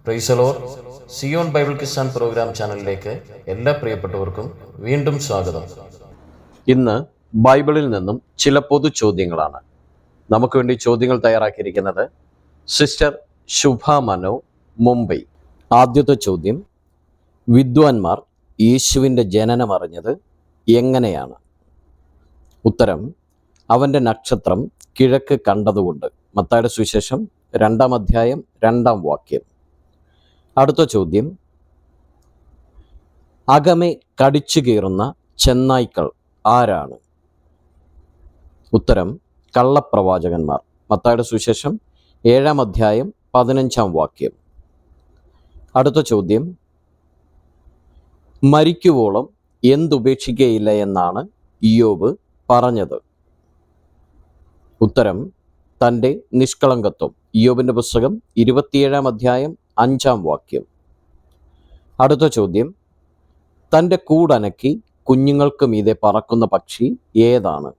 Price the lord. Zion Bible Kisan program ചാനലിലേക്ക് എല്ലാ പ്രിയപ്പെട്ടവർക്കും വീണ്ടും സ്വാഗതം. ഇന്ന് ബൈബിളിൽ നിന്നും ചില പൊതു ചോദ്യങ്ങളാണ് നമുക്ക് വേണ്ടി ചോദ്യങ്ങൾ തയ്യാറാക്കിയിരിക്കുന്നത് സിസ്റ്റർ ശുഭ മനോ, മുംബൈ. ആദ്യത്തെ ചോദ്യം: വിദ്വാൻമാർ യേശുവിൻ്റെ ജനനം അറിഞ്ഞത് എങ്ങനെയാണ്? ഉത്തരം: അവൻ്റെ നക്ഷത്രം കിഴക്ക് കണ്ടതുകൊണ്ട്. മത്തായിയുടെ സുവിശേഷം 2-ാം അധ്യായം 2-ാം വാക്യം. അടുത്ത ചോദ്യം: അകമേ കടിച്ചു കീറുന്ന ചെന്നായ്ക്കൾ ആരാണ്? ഉത്തരം: കള്ളപ്രവാചകന്മാർ. മത്തായിയുടെ സുവിശേഷം 7-ാം അധ്യായം 15-ാം വാക്യം. അടുത്ത ചോദ്യം: മരിക്കുവോളം എന്തുപേക്ഷിക്കുകയില്ല എന്നാണ് ഇയ്യോബ് പറഞ്ഞത്? ഉത്തരം: തൻ്റെ നിഷ്കളങ്കത്വം. ഇയ്യോബിൻ്റെ പുസ്തകം 27-ാം അധ്യായം 5-ാം വാക്യം. അടുത്ത ചോദ്യം: തൻ്റെ കൂടനക്കി കുഞ്ഞുങ്ങൾക്ക് മീതെ പറക്കുന്ന പക്ഷി ഏതാണ്?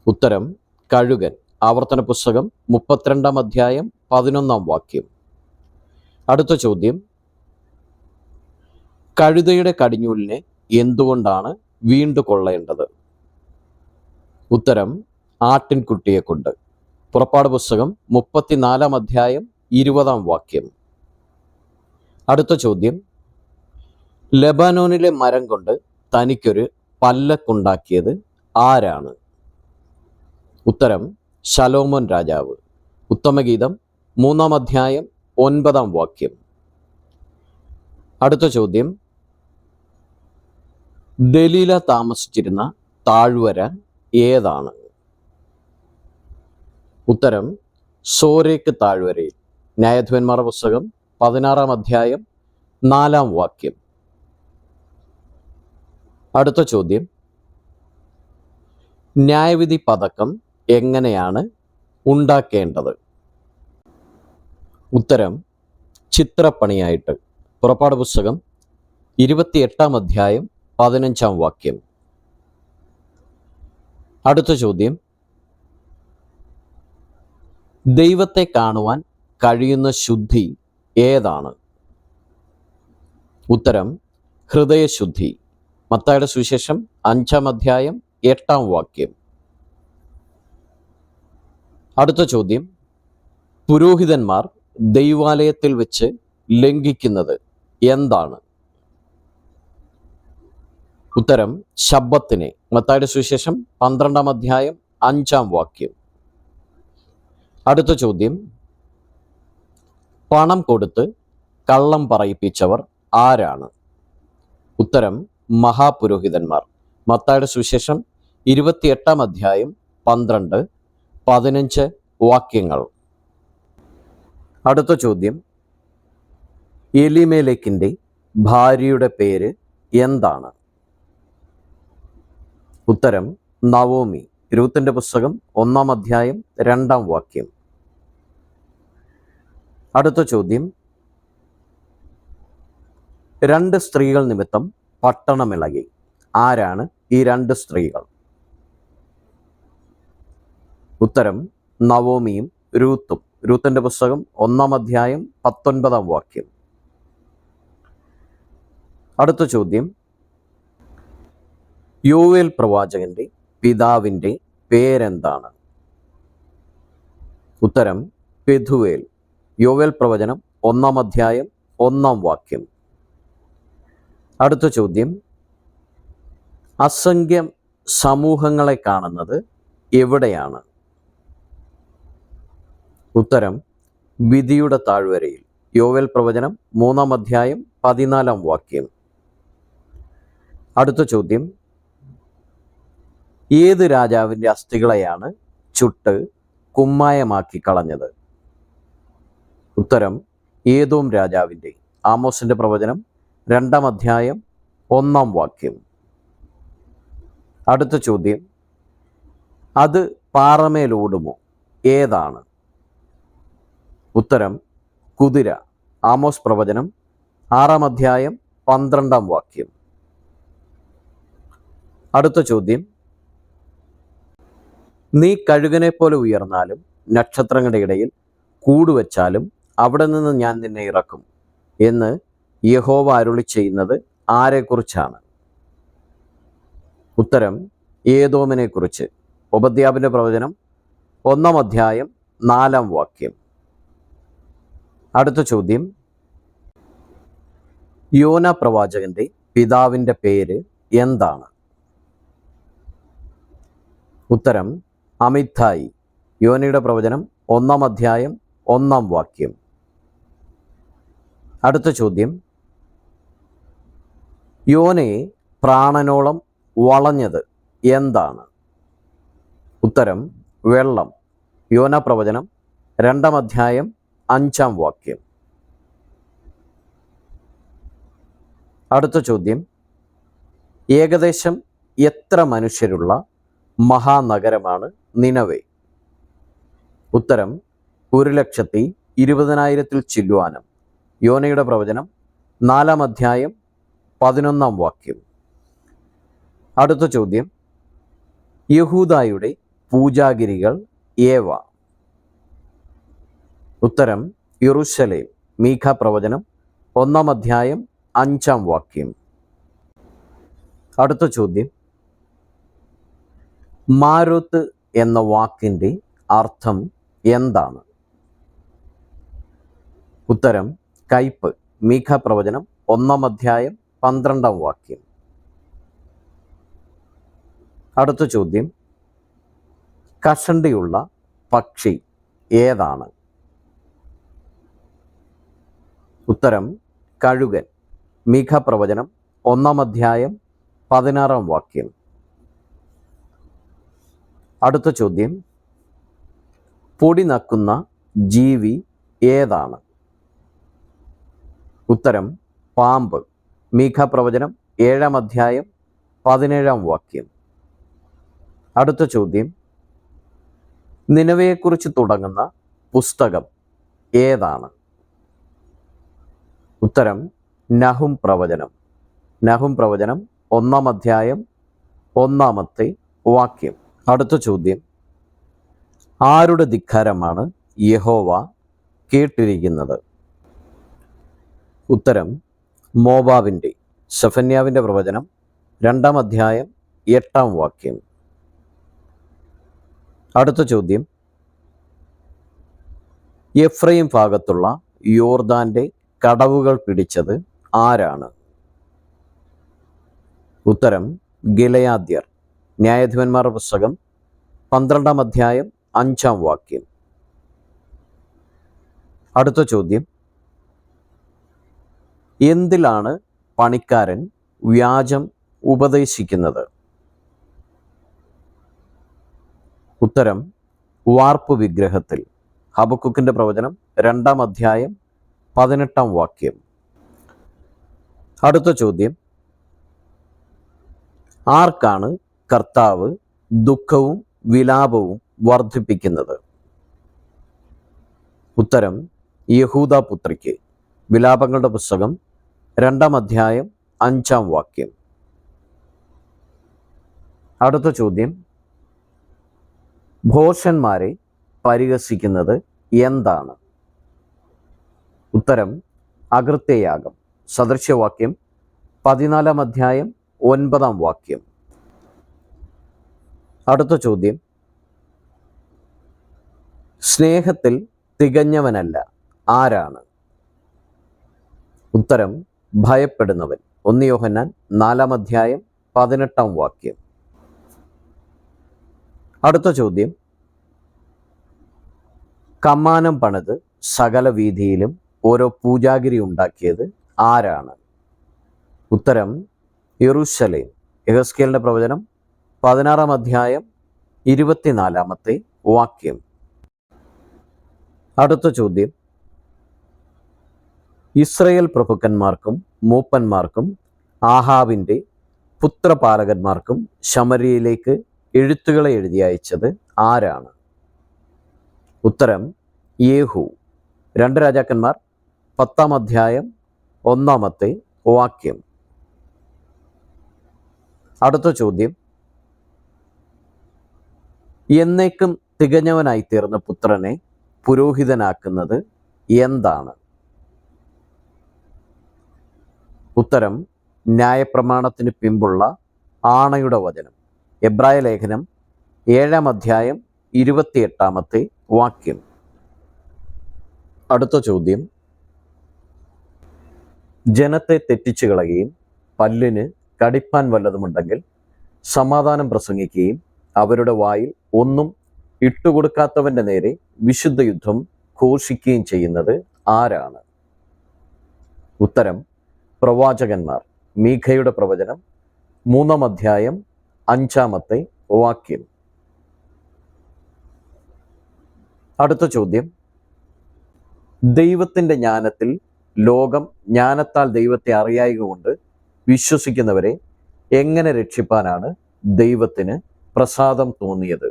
ഉത്തരം: കഴുകൻ. ആവർത്തന പുസ്തകം 32-ാം അധ്യായം 11-ാം വാക്യം. അടുത്ത ചോദ്യം: കഴുതയുടെ കടിഞ്ഞൂലിനെ എന്തുകൊണ്ടാണ് വീണ്ടു കൊള്ളേണ്ടത്? ഉത്തരം: ആട്ടിൻകുട്ടിയെ കൊണ്ട്. പുറപ്പാട് പുസ്തകം 34-ാം അധ്യായം 20-ാം വാക്യം. അടുത്ത ചോദ്യം: ലെബാനോനിലെ മരം കൊണ്ട് തനിക്കൊരു പല്ലക്കുണ്ടാക്കിയത് ആരാണ്? ഉത്തരം: ശലോമോൻ രാജാവ്. ഉത്തമഗീതം 3-ാം അധ്യായം 9-ാം വാക്യം. അടുത്ത ചോദ്യം: ദലീല താമസിച്ചിരുന്ന താഴ്വര ഏതാണ്? ഉത്തരം: സോരേക്ക് താഴ്വരയിൽ. ന്യായാധിപന്മാരുടെ പുസ്തകം 16-ാം അധ്യായം 4-ാം വാക്യം. അടുത്ത ചോദ്യം: ന്യായവിധി പതക്കം എങ്ങനെയാണ് ഉണ്ടാക്കേണ്ടത്? ഉത്തരം: ചിത്രപ്പണിയായിട്ട്. പുറപ്പാട് പുസ്തകം 28-ാം അധ്യായം 15-ാം വാക്യം. അടുത്ത ചോദ്യം: ദൈവത്തെ കാണുവാൻ കഴിയുന്ന ശുദ്ധി ഏതാണ്? ഉത്തരം: ഹൃദയശുദ്ധി. മത്തായിയുടെ സുവിശേഷം 5-ാം അധ്യായം 8-ാം വാക്യം. അടുത്ത ചോദ്യം: പുരോഹിതന്മാർ ദൈവാലയത്തിൽ വെച്ച് ലംഘിക്കുന്നത് എന്താണ്? ഉത്തരം: ശബ്ബത്തിനെ. മത്തായിയുടെ സുവിശേഷം 12-ാം അധ്യായം 5-ാം വാക്യം. അടുത്ത ചോദ്യം: പണം കൊടുത്ത് കള്ളം പറയിപ്പിച്ചവർ ആരാണ്? ഉത്തരം: മഹാപുരോഹിതന്മാർ. മത്തായിയുടെ സുവിശേഷം 28-ാം അധ്യായം 12-15 വാക്യങ്ങൾ. അടുത്ത ചോദ്യം: എലീമേലെക്കിൻ്റെ ഭാര്യയുടെ പേര് എന്താണ്? ഉത്തരം: നവോമി. രൂത്തിന്റെ പുസ്തകം 1-ാം അധ്യായം 2-ാം വാക്യം. അടുത്ത ചോദ്യം: 2 സ്ത്രീകൾ നിമിത്തം പട്ടണമിളകി. ആരാണ് ഈ 2 സ്ത്രീകൾ? ഉത്തരം: നവോമിയും രൂത്തും. രൂത്തിന്റെ പുസ്തകം 1-ാം അധ്യായം 19-ാം വാക്യം. അടുത്ത ചോദ്യം: യോവേൽ പ്രവാചകന്റെ പിതാവിൻ്റെ പേരെന്താണ്? ഉത്തരം: പെഥുവേൽ. യോവേൽ പ്രവചനം 1-ാം അധ്യായം 1-ാം വാക്യം. അടുത്ത ചോദ്യം: അസംഖ്യം സമൂഹങ്ങളെ കാണുന്നത് എവിടെയാണ്? ഉത്തരം: വിധിയുടെ താഴ്വരയിൽ. യോവേൽ പ്രവചനം 3-ാം അധ്യായം 14-ാം വാക്യം. അടുത്ത ചോദ്യം: ഏത് രാജാവിൻ്റെ അസ്ഥികളെയാണ് ചുട്ട് കുമ്മായമാക്കി കളഞ്ഞത്? ഉത്തരം: ഏദോം രാജാവിൻ്റെ. ആമോസിൻ്റെ പ്രവചനം 2-ാം അധ്യായം 1-ാം വാക്യം. അടുത്ത ചോദ്യം: അത് പാറമേലോടുമോ ഏതാണ്? ഉത്തരം: കുതിര. ആമോസ് പ്രവചനം 6-ാം അധ്യായം 12-ാം വാക്യം. അടുത്ത ചോദ്യം: നീ കഴുകനെ പോലെ ഉയർന്നാലും നക്ഷത്രങ്ങളുടെ ഇടയിൽ കൂടുവച്ചാലും അവിടെ നിന്ന് ഞാൻ നിന്നെ ഇറക്കും എന്ന് യഹോവ അരുളി ചെയ്യുന്നത് ആരെക്കുറിച്ചാണ്? ഉത്തരം, ഏദോമിനെ കുറിച്ച്. ഓബദ്യാവിൻ്റെ പ്രവചനം 1-ാം അധ്യായം 4-ാം വാക്യം. അടുത്ത ചോദ്യം, യോന പ്രവാചകന്റെ പിതാവിൻ്റെ പേര് എന്താണ്? ഉത്തരം, അമിത്ഥായി. യോനയുടെ പ്രവചനം 1-ാം അധ്യായം 1-ാം വാക്യം. അടുത്ത ചോദ്യം, യോനയെ പ്രാണനോളം വളഞ്ഞത് എന്താണ്? ഉത്തരം, വെള്ളം. യോന പ്രവചനം 2-ാം അധ്യായം 5-ാം വാക്യം. അടുത്ത ചോദ്യം, ഏകദേശം എത്ര മനുഷ്യരുള്ള മഹാനഗരമാണ് നിനവെ? ഉത്തരം, 1,20,000 ചില്ലുവാനം. യോനയുടെ പ്രവചനം 4-ാം അധ്യായം 11-ാം വാക്യം. അടുത്ത ചോദ്യം, യഹൂദായുടെ പൂജാഗിരികൾ ഏവ? ഉത്തരം, യെരൂശലേം. മീഖ പ്രവചനം 1-ാം അധ്യായം 5-ാം വാക്യം. അടുത്ത ചോദ്യം, മാരോത്ത് എന്ന വാക്കിൻ്റെ അർത്ഥം എന്താണ്? ഉത്തരം, കയ്പ്. മീഖ പ്രവചനം 1-ാം അധ്യായം 12-ാം വാക്യം. അടുത്ത ചോദ്യം, കഷണ്ടിയുള്ള പക്ഷി ഏതാണ്? ഉത്തരം, കഴുകൻ. മീഖ പ്രവചനം 1-ാം അധ്യായം 16-ാം വാക്യം. അടുത്ത ചോദ്യം, പൊടി നക്കുന്ന ജീവി ഏതാണ്? ഉത്തരം, പാമ്പ്. മീഖ പ്രവചനം 7-ാം അധ്യായം 17-ാം വാക്യം. അടുത്ത ചോദ്യം, നിനവയെക്കുറിച്ച് തുടങ്ങുന്ന പുസ്തകം ഏതാണ്? ഉത്തരം, നഹും പ്രവചനം. നഹും പ്രവചനം 1-ാം അധ്യായം 1-ാമത്തെ വാക്യം. അടുത്ത ചോദ്യം, ആരുടെ ധിക്കാരമാണ് യഹോവ കേട്ടിരിക്കുന്നത്? ഉത്തരം, മോവാബിൻ്റെ. സെഫന്യാവിൻ്റെ പ്രവചനം 2-ാം അധ്യായം 8-ാം വാക്യം. അടുത്ത ചോദ്യം, എഫ്രൈം ഭാഗത്തുള്ള യോർദാൻ്റെ കടവുകൾ പിടിച്ചത് ആരാണ്? ഉത്തരം, ഗിലെയാദ്യർ. ന്യായാധിപന്മാരുടെ പുസ്തകം 12-ാം അധ്യായം 5-ാം വാക്യം. അടുത്ത ചോദ്യം, എന്തിലാണ് പണിക്കാരൻ വ്യാജം ഉപദേശിക്കുന്നത്? ഉത്തരം, വാർപ്പ് വിഗ്രഹത്തിൽ. ഹബക്കുക്കിൻ്റെ പ്രവചനം 2-ാം അധ്യായം 18-ാം വാക്യം. അടുത്ത ചോദ്യം, ആർക്കാണ് കർത്താവ് ദുഃഖവും വിലാപവും വർദ്ധിപ്പിക്കുന്നത്? ഉത്തരം, യഹൂദാപുത്രിക്ക്. വിലാപങ്ങളുടെ പുസ്തകം 2-ാം അധ്യായം 5-ാം വാക്യം. അടുത്ത ചോദ്യം, ഭോഷന്മാരെ പരിഹസിക്കുന്നത് എന്താണ്? ഉത്തരം, അകൃത്യയാഗം. സദൃശ്യവാക്യം 14-ാം അധ്യായം 9-ാം വാക്യം. അടുത്ത ചോദ്യം, സ്നേഹത്തിൽ തികഞ്ഞവനല്ല ആരാണ്? ഉത്തരം, ഭയപ്പെടുന്നവൻ. 1 യോഹന്നാൻ 4-ാം അധ്യായം 18-ാം വാക്യം. അടുത്ത ചോദ്യം, കമ്മാനം പണിത് സകല വീതിയിലും ഓരോ പൂജാഗിരി ഉണ്ടാക്കിയത് ആരാണ്? ഉത്തരം, യെരൂശലേം. യെഹെസ്കേലിൻ്റെ പ്രവചനം 16-ാം അധ്യായം 24-ാമത്തെ വാക്യം. അടുത്ത ചോദ്യം, ഇസ്രയേൽ പ്രഭുക്കന്മാർക്കും മൂപ്പന്മാർക്കും ആഹാബിൻ്റെ പുത്രപാലകന്മാർക്കും ശമര്യയിലേക്ക് എഴുത്തുകളെ എഴുതി അയച്ചത് ആരാണ്? ഉത്തരം, യേഹൂ. 2 രാജാക്കന്മാർ 10-ാം അധ്യായം 1-ാമത്തെ വാക്യം. അടുത്ത ചോദ്യം, എന്നേക്കും തികഞ്ഞവനായി തീർന്ന പുത്രനെ പുരോഹിതനാക്കുന്നത് എന്താണ്? ഉത്തരം ന്യായപ്രമാണത്തിന് പിമ്പുള്ള ആണയുടെ വചനം. എബ്രായ ലേഖനം 7-ാം അധ്യായം 28-ാമത്തെ വാക്യം. അടുത്ത ചോദ്യം, ജനത്തെ തെറ്റിച്ചു കളയുകയും പല്ലിന് കടിപ്പാൻ വല്ലതുമുണ്ടെങ്കിൽ സമാധാനം പ്രസംഗിക്കുകയും അവരുടെ വായിൽ ഒന്നും ഇട്ടുകൊടുക്കാത്തവന്റെ നേരെ വിശുദ്ധ യുദ്ധം ഘോഷിക്കുകയും ചെയ്യുന്നത് ആരാണ്? ഉത്തരം പ്രവാചകന്മാർ. മീഖയുടെ പ്രവചനം 3-ാം അധ്യായം 5-ാമത്തെ വാക്യം. അടുത്ത ചോദ്യം, ദൈവത്തിൻ്റെ ജ്ഞാനത്തിൽ ലോകം ജ്ഞാനത്താൽ ദൈവത്തെ അറിയായക കൊണ്ട് വിശ്വസിക്കുന്നവരെ എങ്ങനെ രക്ഷിപ്പാനാണ് ദൈവത്തിന് പ്രസാദം തോന്നിയത്?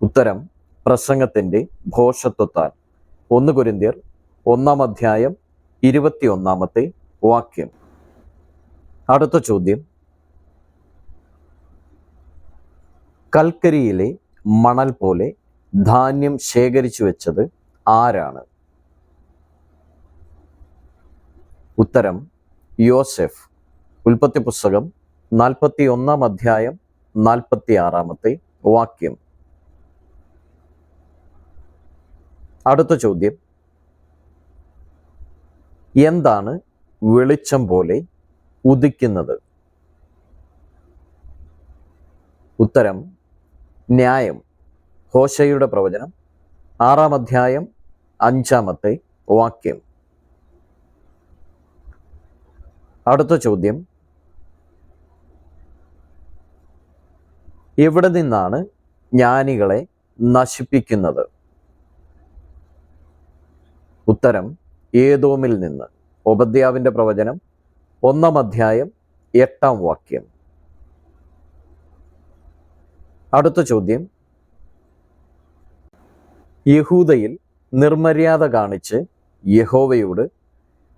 ഉത്തരം പ്രസംഗത്തിൻ്റെ ഭോഷത്വത്താൽ. 1 കൊരിന്ത്യർ 1-ാം അധ്യായം 21-ാമത്തെ വാക്യം. അടുത്ത ചോദ്യം, കൽക്കരിയിലെ മണൽ പോലെ ധാന്യം ശേഖരിച്ചു വെച്ചത് ആരാണ്? ഉത്തരം യോസെഫ്. ഉൽപ്പത്തി പുസ്തകം 41-ാം അധ്യായം 46-ാമത്തെ വാക്യം. അടുത്ത ചോദ്യം, എന്താണ് വെളിച്ചം പോലെ ഉദിക്കുന്നത്? ഉത്തരം ന്യായം. ഹോശയുടെ പ്രവചനം 6-ാം അധ്യായം 5-ാമത്തെ വാക്യം. അടുത്ത ചോദ്യം, എവിടെ നിന്നാണ് ജ്ഞാനികളെ നശിപ്പിക്കുന്നത്? ഉത്തരം ഏദോമിൽ നിന്ന്. ഓബദ്യാവിൻ്റെ പ്രവചനം 1-ാം അധ്യായം 8-ാം വാക്യം. അടുത്ത ചോദ്യം, യഹൂദയിൽ നിർമര്യാദ കാണിച്ച് യഹോവയോട്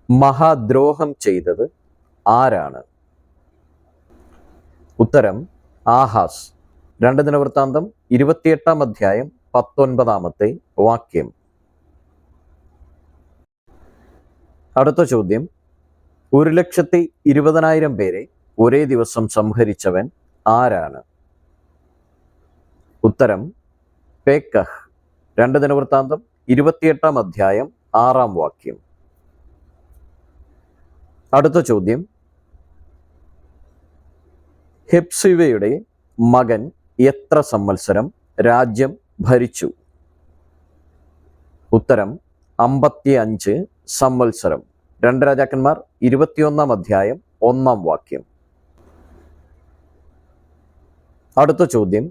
മഹാദ്രോഹം ചെയ്തത് ആരാണ്? ഉത്തരം ആഹാസ്. 2 ദിനവൃത്താന്തം 28-ാം അധ്യായം 19-ാമത്തെ വാക്യം. അടുത്ത ചോദ്യം, 1,20,000 പേരെ ഒരേ ദിവസം സംഹരിച്ചവൻ ആരാണ്? ഉത്തരം പേക്കഹ്. 2 ദിനവൃത്താന്തം 28-ാം അധ്യായം 6-ാം വാക്യം. അടുത്ത ചോദ്യം, ഹെപ്സിവയുടെ മകൻ എത്ര സംവത്സരം രാജ്യം ഭരിച്ചു? ഉത്തരം 55 സംവത്സരം. 2 രാജാക്കന്മാർ 21-ാം അധ്യായം 1-ാം വാക്യം. അടുത്ത ചോദ്യം,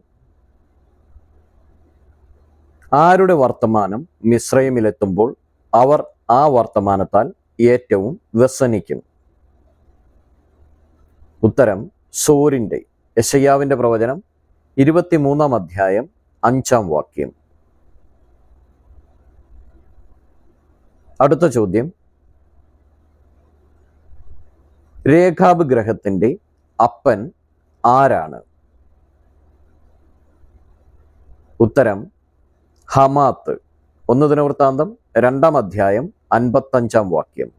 ആരുടെ വർത്തമാനം മിസ്രൈമിലെത്തുമ്പോൾ അവർ ആ വർത്തമാനത്താൽ ഏറ്റവും വ്യസനിക്കും? ഉത്തരം സോരിൻ്റെ. യെശയ്യാവിൻ്റെ പ്രവചനം 23-ാം അധ്യായം 5-ാം വാക്യം. അടുത്ത ചോദ്യം, രേഖാബ് ഗ്രഹത്തിൻ്റെ അപ്പൻ ആരാണ്? ഉത്തരം ഹമാത്ത്. 1 ദിനവൃത്താന്തം 2-ാം അധ്യായം 55-ാം വാക്യം.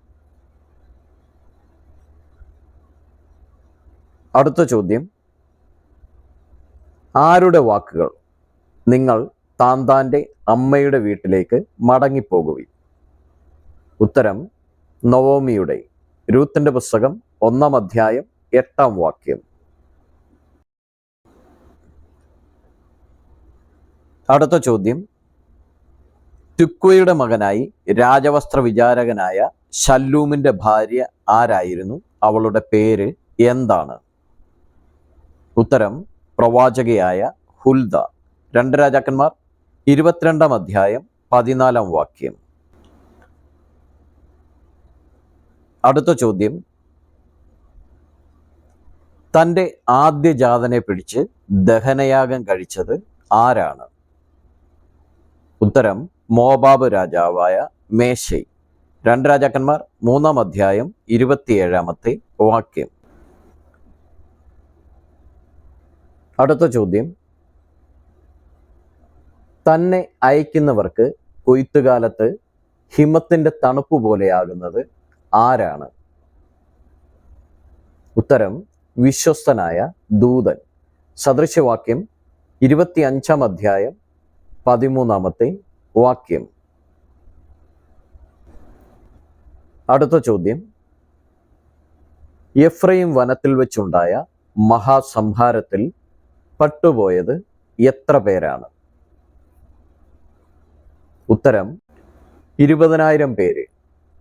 അടുത്ത ചോദ്യം, ആരുടെ വാക്കുകൾ നിങ്ങൾ താന്താൻ്റെ അമ്മയുടെ വീട്ടിലേക്ക് മടങ്ങിപ്പോകുവിൻ? ഉത്തരം നവോമിയുടെ. രൂത്തിന്റെ പുസ്തകം 1-ാം അധ്യായം 8-ാം വാക്യം. അടുത്ത ചോദ്യം, തുക്വയുടെ മകനായി രാജവസ്ത്ര വിചാരകനായ ശല്ലൂമിന്റെ ഭാര്യ ആരായിരുന്നു? അവളുടെ പേര് എന്താണ്? ഉത്തരം പ്രവാചകയായ ഹുൽദ. 2 രാജാക്കന്മാർ 22-ാം അധ്യായം 14-ാം വാക്യം. അടുത്ത ചോദ്യം, തൻ്റെ ആദ്യജാതനെ പിടിച്ച് ദഹനയാഗം കഴിച്ചത് ആരാണ്? ഉത്തരം മോവാബ് രാജാവായ മേശൈ. 2 രാജാക്കന്മാർ 3-ാം അധ്യായം 27-ാമത്തെ വാക്യം. അടുത്ത ചോദ്യം, തന്നെ അയക്കുന്നവർക്ക് കൊയ്ത്തുകാലത്ത് ഹിമത്തിന്റെ തണുപ്പ് പോലെയാകുന്നത് ആരാണ്? ഉത്തരം വിശ്വസ്തനായ ദൂതൻ. സദൃശവാക്യം 25-ാം അധ്യായം 13-ാമത്തെ വാക്യം. അടുത്ത ചോദ്യം, എഫ്രൈം വനത്തിൽ വെച്ചുണ്ടായ മഹാസംഹാരത്തിൽ പട്ടുപോയത് എത്ര പേരാണ്? ഉത്തരം 20,000 പേര്.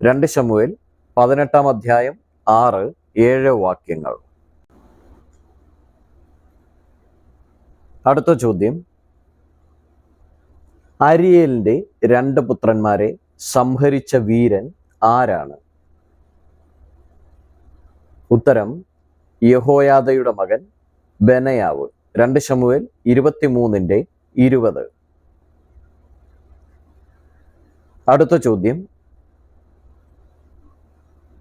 2 ശമൂവേൽ 18-ാം അധ്യായം 6-7 വാക്യങ്ങൾ. അടുത്ത ചോദ്യം, അരിയേലിന്റെ 2 പുത്രന്മാരെ സംഹരിച്ച വീരൻ ആരാണ്? ഉത്തരം യഹോയാദയുടെ മകൻ ബെനയാവ്. 2 ശമൂവേൽ 23-20. അടുത്ത ചോദ്യം,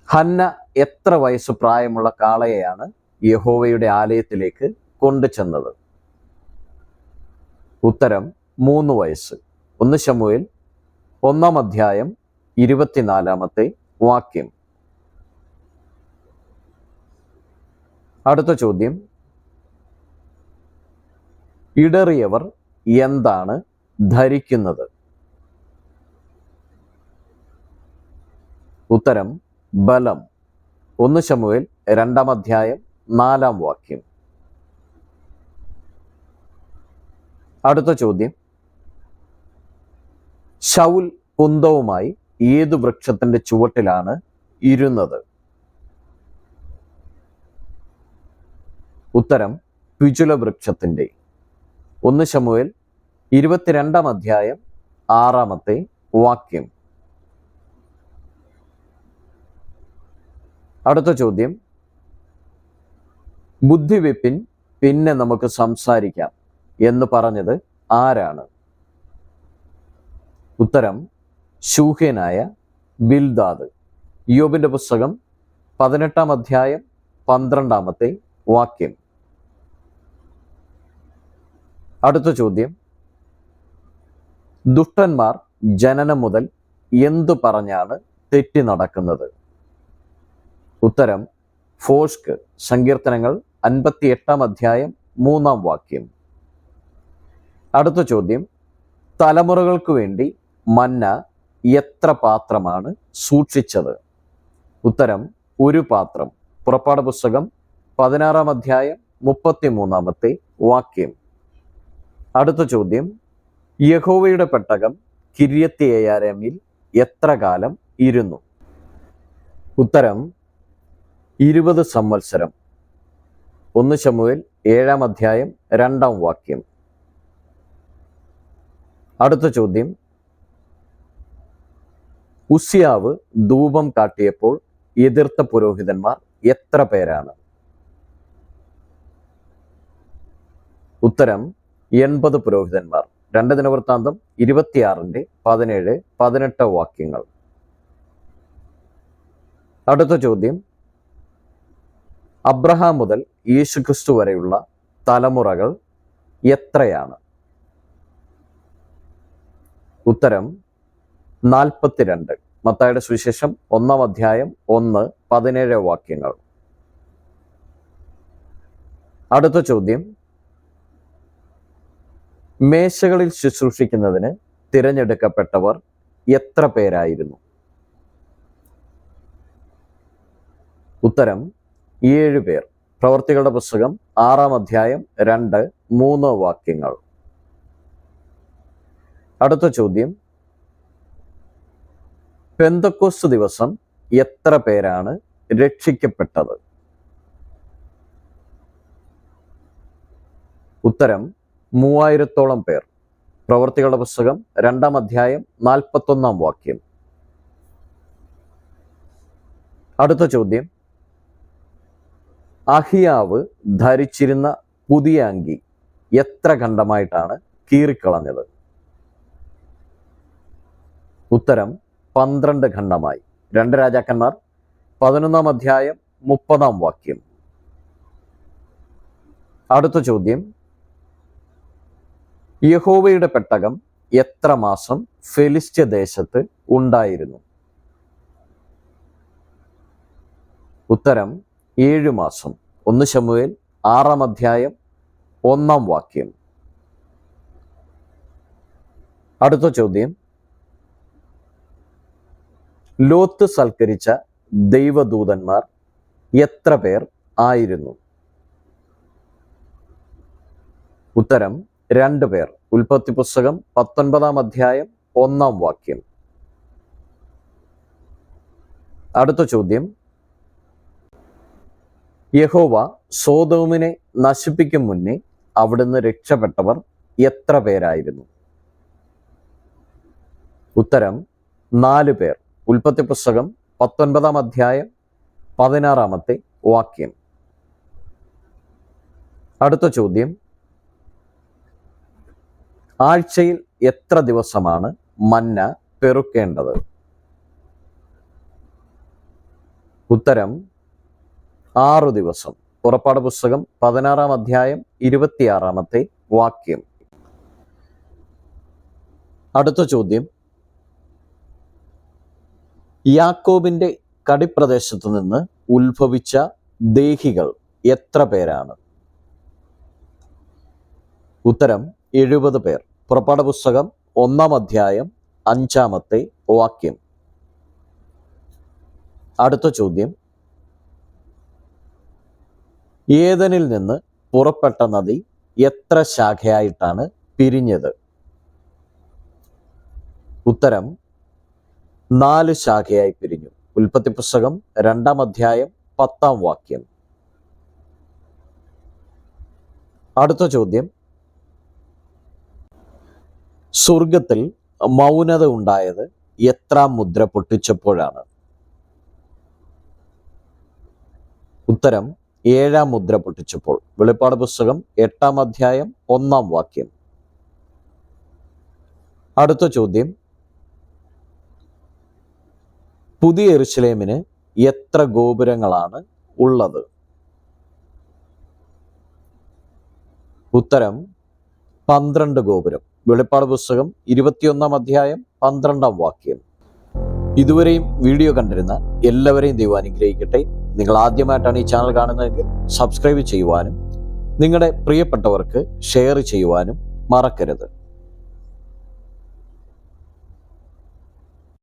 ഹന്ന എത്ര വയസ്സ് പ്രായമുള്ള കാളയെയാണ് യഹോവയുടെ ആലയത്തിലേക്ക് കൊണ്ടുചെന്നത്? ഉത്തരം 3 വയസ്സ്. 1 ശമൂവേൽ 1-ാം അധ്യായം 24-ാമത്തെ വാക്യം. അടുത്ത ചോദ്യം, ഇടറിയവർ എന്താണ് ധരിക്കുന്നത്? ഉത്തരം ബലം. 1 ശമൂവേൽ 2-ാം അധ്യായം 4-ാം വാക്യം. അടുത്ത ചോദ്യം, ശൗൽ കുന്തവുമായി ഏതു വൃക്ഷത്തിന്റെ ചുവട്ടിലാണ് ഇരുന്നത്? ഉത്തരം പിചുല വൃക്ഷത്തിന്റെ. 1 ശമൂവേൽ 22-ാം അധ്യായം 6-ാമത്തെ വാക്യം. അടുത്ത ചോദ്യം, ബുദ്ധിവെപ്പിൻ, പിന്നെ നമുക്ക് സംസാരിക്കാം എന്ന് പറഞ്ഞത് ആരാണ്? ഉത്തരം ശൂഹ്യനായ ബിൽദാദ്. യോബിന്റെ പുസ്തകം 18-ാം അധ്യായം 12-ാമത്തെ വാക്യം. അടുത്ത ചോദ്യം, ദുഷ്ടന്മാർ ജനനം മുതൽ എന്തു പറഞ്ഞാണ് തെറ്റി നടക്കുന്നത്? ഉത്തരം ഫോഷ്ക്. സങ്കീർത്തനങ്ങൾ 58-ാം അധ്യായം 3-ാം വാക്യം. അടുത്ത ചോദ്യം, തലമുറകൾക്ക് വേണ്ടി മന്ന എത്ര പാത്രമാണ് സൂക്ഷിച്ചത്? ഉത്തരം 1 പാത്രം. പുറപ്പാട് പുസ്തകം 16-ാം അധ്യായം 33-ാമത്തെ വാക്യം. അടുത്ത ചോദ്യം, യഹോവയുടെ പെട്ടകം കിര്യത്ത്യെയാരീമിൽ എത്ര കാലം ഇരുന്നു? ഉത്തരം 20 സംവത്സരം. 1 ശമൂവേൽ 7-ാം അധ്യായം 2-ാം വാക്യം. അടുത്ത ചോദ്യം, ഉസ്യാവ് ധൂപം കാട്ടിയപ്പോൾ എതിർത്ത പുരോഹിതന്മാർ എത്ര പേരാണ്? ഉത്തരം 80 പുരോഹിതന്മാർ. 2 ദിനവൃത്താന്തം 26-17-18 വാക്യങ്ങൾ. അടുത്ത ചോദ്യം, അബ്രഹാം മുതൽ യേശുക്രിസ്തു വരെയുള്ള തലമുറകൾ എത്രയാണ്? ഉത്തരം 42. മത്തായിയുടെ സുവിശേഷം 1-ാം അധ്യായം 1-17 വാക്യങ്ങൾ. അടുത്ത ചോദ്യം, മേശകളിൽ ശുശ്രൂഷിക്കുന്നതിന് തിരഞ്ഞെടുക്കപ്പെട്ടവർ എത്ര പേരായിരുന്നു? ഉത്തരം 7 പേർ. പ്രവർത്തികളുടെ പുസ്തകം 6-ാം അധ്യായം 2-3 വാക്യങ്ങൾ. അടുത്ത ചോദ്യം, പെന്തക്കോസ്ത് ദിവസം എത്ര പേരാണ് രക്ഷിക്കപ്പെട്ടത്? ഉത്തരം 3000-ഓളം പേർ. പ്രവർത്തികളുടെ പുസ്തകം 2-ാം അധ്യായം 41-ാം വാക്യം. അടുത്ത ചോദ്യം, അഹിയാവ് ധരിച്ചിരുന്ന പുതിയ അങ്കി എത്ര ഖണ്ഡമായിട്ടാണ് കീറിക്കളഞ്ഞത്? ഉത്തരം 12 ഖണ്ഡമായി. 2 രാജാക്കന്മാർ 11-ാം അധ്യായം 30-ാം വാക്യം. അടുത്ത ചോദ്യം, യഹോവയുടെ പെട്ടകം എത്ര മാസം ഫെലിസ്ത്യ ദേശത്ത് ഉണ്ടായിരുന്നു? ഉത്തരം 7 മാസം. 1 ശമൂവേൽ 6 അധ്യായം 1 വാക്യം. അടുത്ത ചോദ്യം, ലോത്ത് സൽക്കരിച്ച ദൈവദൂതന്മാർ എത്ര പേർ ആയിരുന്നു? ഉത്തരം 2 പേർ. ഉൽപ്പത്തി പുസ്തകം 19 അധ്യായം 1 വാക്യം. അടുത്ത ചോദ്യം, യഹോവ സോദോമിനെ നശിപ്പിക്കും മുന്നേ അവിടുന്ന് രക്ഷപ്പെട്ടവർ എത്ര പേരായിരുന്നു? ഉത്തരം 4 പേർ. ഉൽപ്പത്തി പുസ്തകം 19 അധ്യായം 16 വാക്യം. അടുത്ത ചോദ്യം, ആഴ്ചയിൽ എത്ര ദിവസമാണ് മന്ന പെറുക്കേണ്ടത്? ഉത്തരം 6 ദിവസം. പുറപ്പാട് പുസ്തകം 16 അധ്യായം 26 വാക്യം. അടുത്ത ചോദ്യം, യാക്കോബിന്റെ കടിപ്രദേശത്തു നിന്ന് ഉത്ഭവിച്ച ദേഹികൾ എത്ര പേരാണ്? ഉത്തരം 70 പേർ. പുറപ്പാട് പുസ്തകം 1 അധ്യായം 5 വാക്യം. അടുത്ത ചോദ്യം, ഏദനിൽ നിന്ന് പുറപ്പെട്ട നദി എത്ര ശാഖയായിട്ടാണ് പിരിഞ്ഞത്? ഉത്തരം 4 ശാഖയായി പിരിഞ്ഞു. ഉൽപ്പത്തി പുസ്തകം 2 അധ്യായം 10 വാക്യം. അടുത്ത ചോദ്യം, സ്വർഗത്തിൽ മൗനത ഉണ്ടായത് എത്രാം മുദ്ര പൊട്ടിച്ചപ്പോഴാണ്? ഉത്തരം 7 മുദ്ര പൊട്ടിച്ചപ്പോൾ. വെളിപ്പാട് പുസ്തകം 8 അധ്യായം 1 വാക്യം. അടുത്ത ചോദ്യം, പുതിയ യെരൂശലേമിന് എത്ര ഗോപുരങ്ങളാണ് ഉള്ളത്? ഉത്തരം 12 ഗോപുരം. വെളിപ്പാട് പുസ്തകം 21 അധ്യായം 12 വാക്യം. ഇതുവരെയും വീഡിയോ കണ്ടിരുന്ന എല്ലാവരെയും ദൈവം അനുഗ്രഹിക്കട്ടെ. നിങ്ങൾ ആദ്യമായിട്ടാണ് ഈ ചാനൽ കാണുന്നതെങ്കിൽ സബ്സ്ക്രൈബ് ചെയ്യുവാനും നിങ്ങളുടെ പ്രിയപ്പെട്ടവർക്ക് ഷെയർ ചെയ്യുവാനും മറക്കരുത്.